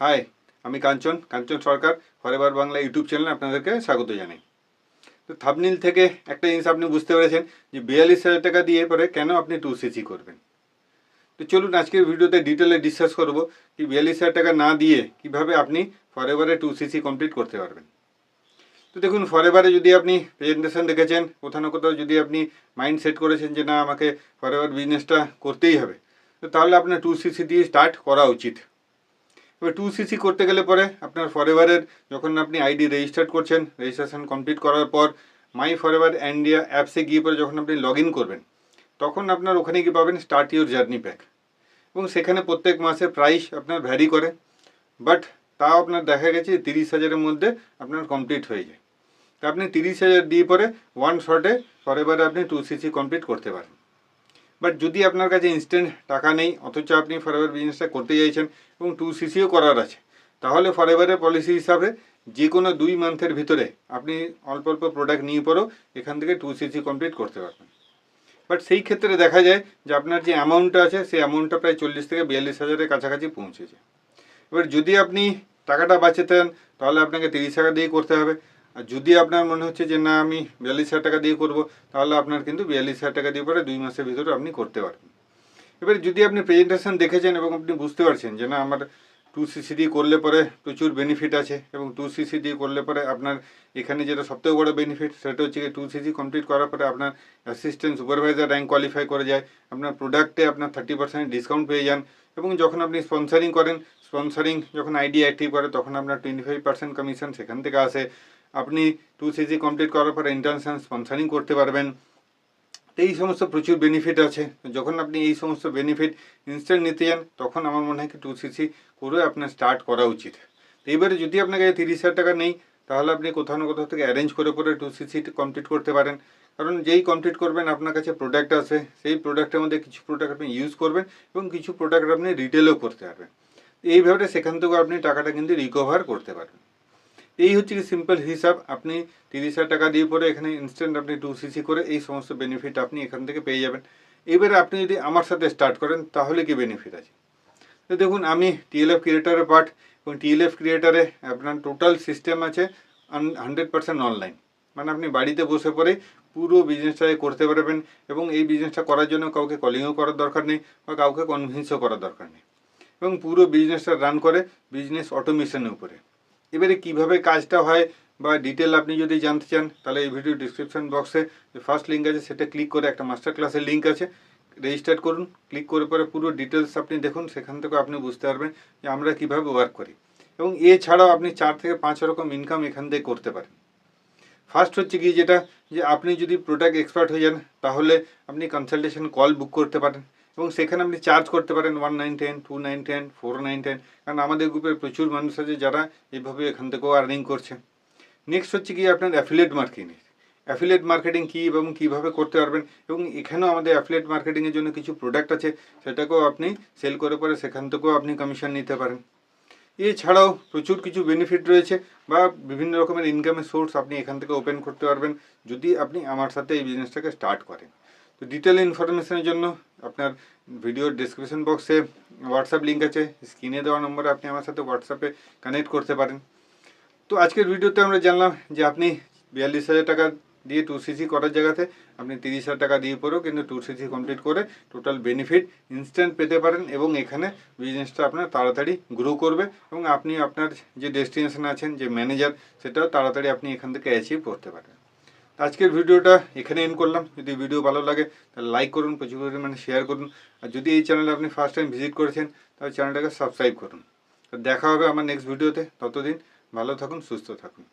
High, আমি কাঞ্চন সরকার forever Bangla YouTube চ্যানেলে আপনাদেরকে স্বাগত জানাই। তো থাম্বনেল থেকে একটা জিনিস আপনি বুঝতে পেরেছেন যে 42,000 টাকা দিয়ে পরে কেন আপনি 2cc করবেন। তো চলুন আজকের ভিডিওতে ডিটেলে ডিসকাস করব কি 42,000 টাকা না দিয়ে কিভাবে আপনি ফরএভারে 2cc কমপ্লিট করতে পারবেন। তো দেখুন, ফরএভারে যদি আপনি প্রেজেন্টেশন দেখেছেন, কোথাও না কোথাও যদি আপনি মাইন্ড সেট করেছেন যে না আমাকে ফরএভার বিজনেসটা করতেই হবে, তো তাহলে আপনার 2cc দিয়ে স্টার্ট করা উচিত। এবার 2cc করতে গেলে পরে আপনার ফরএভারের যখন আপনি আইডি রেজিস্টার করছেন, রেজিস্ট্রেশন কমপ্লিট করার পর মাই ফরএভার ইন্ডিয়া অ্যাপসে গিয়ে পরে যখন আপনি লগ ইন করবেন, তখন আপনার ওখানে গিয়ে পাবেন স্টার্ট ইউর জার্নি প্যাক, এবং সেখানে প্রত্যেক মাসে প্রাইস আপনার ভ্যারি করে, বাট তাও আপনার দেখা গেছে 30,000-এর মধ্যে আপনার কমপ্লিট হয়ে যায়। তা আপনি 30,000 দিয়ে পরে ওয়ান শটে ফরএভারে আপনি 2cc কমপ্লিট করতে পারেন। বাট যদি আপনার কাছে ইনস্ট্যান্ট টাকা নেই, অথচ আপনি ফরএভার বিজনেসটা করতে চাইছেন এবং 2ccও করার আছে, তাহলে ফরএভারের পলিসি হিসাবে যে কোনো 2 মান্থের ভিতরে আপনি অল্প অল্প প্রোডাক্ট নিয়ে পরেও এখান থেকে 2cc কমপ্লিট করতে পারবেন। বাট সেই ক্ষেত্রে দেখা যায় যে আপনার যে অ্যামাউন্টটা আছে সেই অ্যামাউন্টটা প্রায় 40 থেকে 42,000-এর কাছাকাছি পৌঁছেছে। এবার যদি আপনি টাকাটা বাঁচাতেন তাহলে আপনাকে 30 টাকা দিয়ে করতে হবে, আর যদি আপনার মনে হচ্ছে যে না আমি 42,000 টাকা দিয়ে করব, তাহলে আপনার কিন্তু 42,000 টাকা দিয়ে পরে 2 মাসের ভিতরে আপনি করতে পারবেন। এবার যদি আপনি প্রেজেন্টেশন দেখেছেন এবং আপনি বুঝতে পারছেন যে না আমার 2cc দিয়ে করলে পরে প্রচুর বেনিফিট আছে, এবং 2cc দিয়ে করলে পরে আপনার এখানে যেটা সবথেকে বড় বেনিফিট সেটা হচ্ছে 2cc কমপ্লিট করার পরে আপনার অ্যাসিস্ট্যান্ট সুপারভাইজার র্যাঙ্ক কোয়ালিফাই করে যায়, আপনার প্রোডাক্টে আপনার 30% ডিসকাউন্ট পেয়ে যান, এবং যখন আপনি স্পন্সারিং করেন, স্পন্সারিং যখন আইডি অ্যাক্টিভ করে তখন আপনার 25% কমিশন সেখান থেকে আসে। আপনি 2cc কমপ্লিট করার পরে ইন্টারন্যাশনাল স্পন্সারিং করতে পারবেন। এই সমস্ত প্রচুর বেনিফিট আছে। যখন আপনি এই সমস্ত বেনিফিট ইনস্ট্যান্ট নিতে যান, তখন আমার মনে হয় কি 2cc করে আপনার স্টার্ট করা উচিত। এইবারে যদি আপনার কাছে 30,000 টাকা নেই, তাহলে আপনি কোথাও না কোথাও থেকে অ্যারেঞ্জ করে পরে 2cc কমপ্লিট করতে পারেন। কারণ যেই কমপ্লিট করবেন আপনার কাছে প্রোডাক্ট আছে, সেই প্রোডাক্টের মধ্যে কিছু প্রোডাক্ট আপনি ইউজ করবেন এবং কিছু প্রোডাক্ট আপনি রিটেলও করতে পারবেন। এইভাবে সেখান থেকেও আপনি টাকাটা কিন্তু রিকভার করতে পারবেন। এই হচ্ছে কি সিম্পল হিসাব। আপনি 30,000 টাকা দিয়ে পরে এখানে ইনস্ট্যান্ট আপনি 2cc করে এই সমস্ত বেনিফিট আপনি এখান থেকে পেয়ে যাবেন। এবারে আপনি যদি আমার সাথে স্টার্ট করেন তাহলে কি বেনিফিট আছে। তো দেখুন, আমি টিএলএফ ক্রিয়েটারের পার্ট, এবং টিএলএফ ক্রিয়েটারে আপনার টোটাল সিস্টেম আছে 100% অনলাইন। মানে আপনি বাড়িতে বসে পরে পুরো বিজনেসটা করতে পারবেন, এবং এই বিজনেসটা করার জন্য কাউকে কলিংও করার দরকার নেই বা কাউকে কনভিন্সও করার দরকার নেই, এবং পুরো বিজনেসটা রান করে বিজনেস অটোমেশনের উপরে। এবারে কিভাবে কাজটা হয় বা ডিটেল আপনি যদি জানতে চান, তাহলে এই ভিডিও ডিসক্রিপশন বক্সে যে ফার্স্ট লিঙ্ক আছে সেটা ক্লিক করে একটা মাস্টার ক্লাসের লিঙ্ক আছে, রেজিস্টার করুন। ক্লিক করে পরে পুরো ডিটেলস আপনি দেখুন, সেখান থেকে আপনি বুঝতে পারবেন যে আমরা কিভাবে ওয়ার্ক করি, এবং এছাড়াও আপনি 4 থেকে 5 রকম ইনকাম এখান থেকে করতে পারেন। ফার্স্ট হচ্ছে কি যেটা, যে আপনি যদি প্রোডাক্ট এক্সপার্ট হয়ে যান, তাহলে আপনি কনসালটেশন কল বুক করতে পারেন, এবং সেখানে আপনি চার্জ করতে পারেন 1910, 219, 419, কারণ আমাদের গ্রুপে প্রচুর মানুষ আছে যারা এইভাবে এখান থেকেও আর্নিং করছে। নেক্সট হচ্ছে কি আপনার অ্যাফিলিয়েট মার্কেটিং। অ্যাফিলিয়েট মার্কেটিং কী এবং কীভাবে করতে পারবেন, এবং এখানেও আমাদের অ্যাফিলিয়েট মার্কেটিংয়ের জন্য কিছু প্রোডাক্ট আছে, সেটাকেও আপনি সেল করে পরে সেখান থেকেও আপনি কমিশন নিতে পারেন। এছাড়াও প্রচুর কিছু বেনিফিট রয়েছে বা বিভিন্ন রকমের ইনকামের সোর্স আপনি এখান থেকে ওপেন করতে পারবেন যদি আপনি আমার সাথে এই বিজনেসটাকে স্টার্ট করেন। তো ডিটেল ইনফরমেশনের জন্য আপনার ভিডিওর ডিসক্রিপশন বক্সে হোয়াটসঅ্যাপ লিঙ্ক আছে, স্ক্রিনে দেওয়া নম্বরে আপনি আমার সাথে হোয়াটসঅ্যাপে কানেক্ট করতে পারেন। তো আজকের ভিডিওতে আমরা জানলাম যে আপনি 42,000 টাকা দিয়ে 2cc করার জায়গাতে আপনি 30,000 টাকা দিয়ে পরেও কিন্তু 2cc কমপ্লিট করে টোটাল বেনিফিট ইনস্ট্যান্ট পেতে পারেন, এবং এখানে বিজনেসটা আপনার তাড়াতাড়ি গ্রো করবে, এবং আপনি আপনার যে ডেস্টিনেশন আছেন, যে ম্যানেজার, সেটাও তাড়াতাড়ি আপনি এখান থেকে অ্যাচিভ করতে পারেন। আজকের ভিডিওটা এখানে এন্ড করলাম। যদি ভিডিও ভালো লাগে তাহলে লাইক করুন, প্রচুর পরিমাণে শেয়ার করুন, আর যদি এই চ্যানেলে আপনি ফার্স্ট টাইম ভিজিট করেছেন তাহলে চ্যানেলটাকে সাবস্ক্রাইব করুন। দেখা হবে আমার নেক্সট ভিডিওতে। ততদিন ভালো থাকুন, সুস্থ থাকুন।